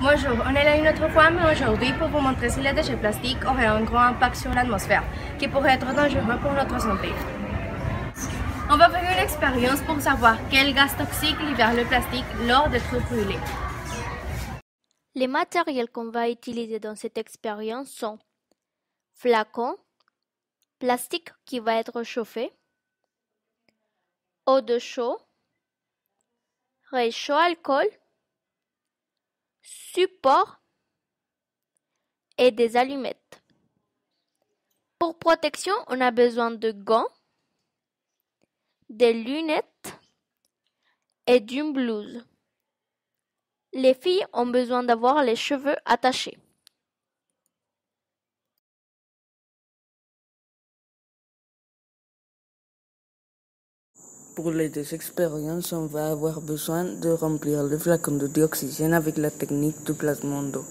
Bonjour, on est là une autre fois, mais aujourd'hui pour vous montrer si les déchets plastiques auraient un grand impact sur l'atmosphère, qui pourrait être dangereux pour notre santé. On va faire une expérience pour savoir quel gaz toxique libère le plastique lors d'être brûlé. Les matériels qu'on va utiliser dans cette expérience sont flacons, plastique qui va être chauffé, eau de chaud, réchaud alcool, support et des allumettes. Pour protection, on a besoin de gants, des lunettes et d'une blouse. Les filles ont besoin d'avoir les cheveux attachés. Pour les deux expériences, on va avoir besoin de remplir le flacon de dioxygène avec la technique du plasmondo.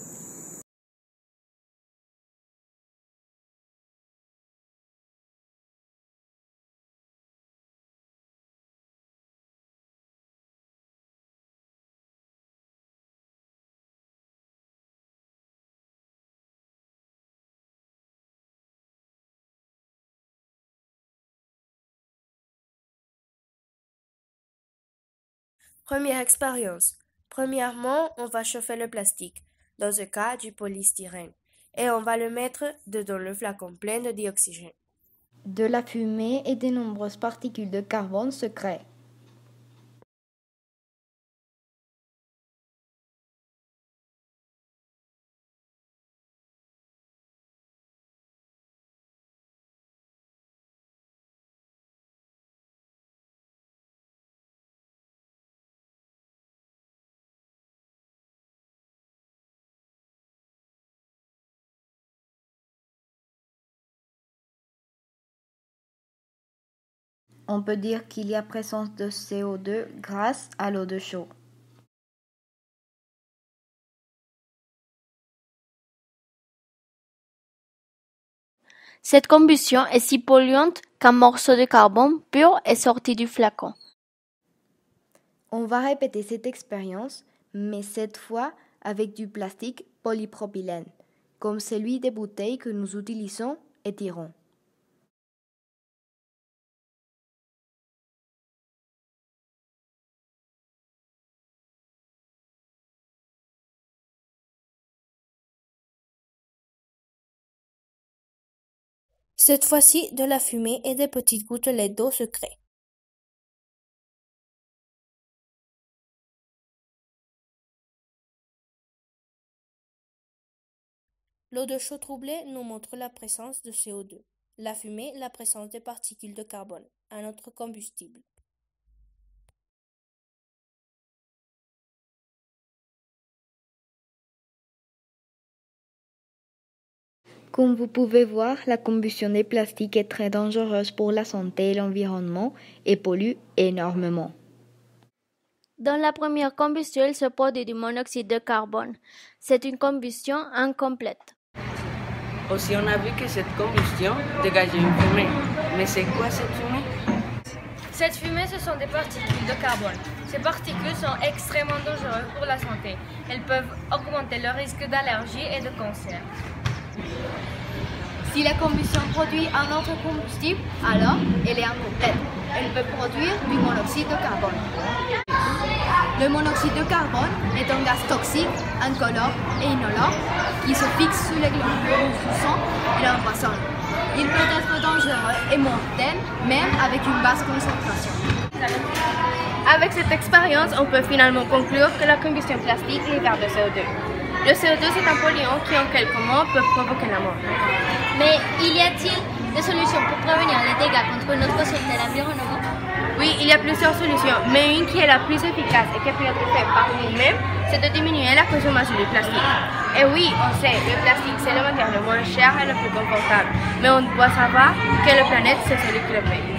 Première expérience. Premièrement, on va chauffer le plastique, dans ce cas du polystyrène, et on va le mettre dedans le flacon plein de dioxygène. De la fumée et de nombreuses particules de carbone se créent. On peut dire qu'il y a présence de CO2 grâce à l'eau de chaud. Cette combustion est si polluante qu'un morceau de carbone pur est sorti du flacon. On va répéter cette expérience, mais cette fois avec du plastique polypropylène, comme celui des bouteilles que nous utilisons et tirons. Cette fois-ci, de la fumée et des petites gouttelettes d'eau se créent. L'eau de chaud troublée nous montre la présence de CO2. La fumée, la présence des particules de carbone, un autre combustible. Comme vous pouvez voir, la combustion des plastiques est très dangereuse pour la santé et l'environnement et pollue énormément. Dans la première combustion, il se produit du monoxyde de carbone. C'est une combustion incomplète. Aussi, on a vu que cette combustion dégageait une fumée. Mais c'est quoi cette fumée? Cette fumée, ce sont des particules de carbone. Ces particules sont extrêmement dangereuses pour la santé. Elles peuvent augmenter le risque d'allergie et de cancer. Si la combustion produit un autre combustible, alors elle est incomplète. Elle peut produire du monoxyde de carbone. Le monoxyde de carbone est un gaz toxique, incolore et inolore qui se fixe sous les globules du sang et l'empoisonne. Il peut être dangereux et mortel, même avec une basse concentration. Avec cette expérience, on peut finalement conclure que la combustion plastique libère de CO2. Le CO2, c'est un polluant qui, en quelques mots, peut provoquer la mort. Mais y a-t-il des solutions pour prévenir les dégâts contre notre santé et l'environnement? Oui, il y a plusieurs solutions, mais une qui est la plus efficace et qui peut être faite par nous-mêmes, c'est de diminuer la consommation du plastique. Et oui, on sait, le plastique, c'est le matériau le moins cher et le plus confortable. Mais on doit savoir que la planète, c'est celui qui le paye.